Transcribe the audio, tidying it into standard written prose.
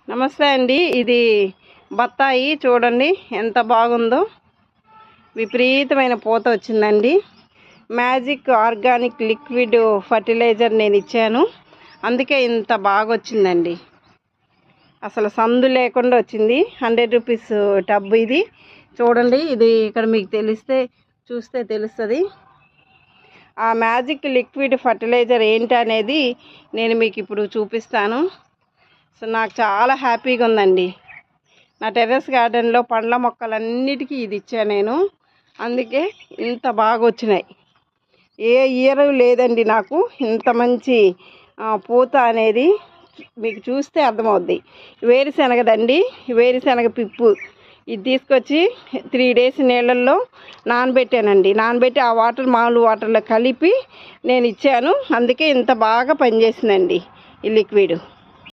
నమస్తే అండి. ఇది బత్తాయి చూడండి ఎంత బాగుందో. విపరీతమైన పూత వచ్చిందండి. మ్యాజిక్ ఆర్గానిక్ లిక్విడ్ ఫర్టిలైజర్ నేను ఇచ్చాను, అందుకే ఇంత బాగా వచ్చిందండి. అసలు సందు లేకుండా వచ్చింది. 100 రూపీస్ టబ్ ఇది చూడండి. ఇది ఇక్కడ మీకు చూస్తే తెలుస్తుంది. ఆ మ్యాజిక్ లిక్విడ్ ఫర్టిలైజర్ ఏంటి అనేది నేను మీకు ఇప్పుడు చూపిస్తాను. సో నాకు చాలా హ్యాపీగా ఉందండి. నా టెర్రస్ గార్డెన్లో పండ్ల మొక్కలన్నిటికీ ఇది ఇచ్చాను నేను, అందుకే ఇంత బాగా వచ్చినాయి. ఏ ఇయర్ లేదండి నాకు ఇంత మంచి పూత అనేది. మీకు చూస్తే అర్థమవుద్ది. వేరుశనగదండి, వేరుశనగ పిప్పు ఇది తీసుకొచ్చి 3 days నీళ్ళల్లో నానబెట్టానండి. నానబెట్టి ఆ వాటర్ మామూలు వాటర్లో కలిపి నేను ఇచ్చాను, అందుకే ఇంత బాగా పనిచేసిందండి ఈ లిక్విడ్.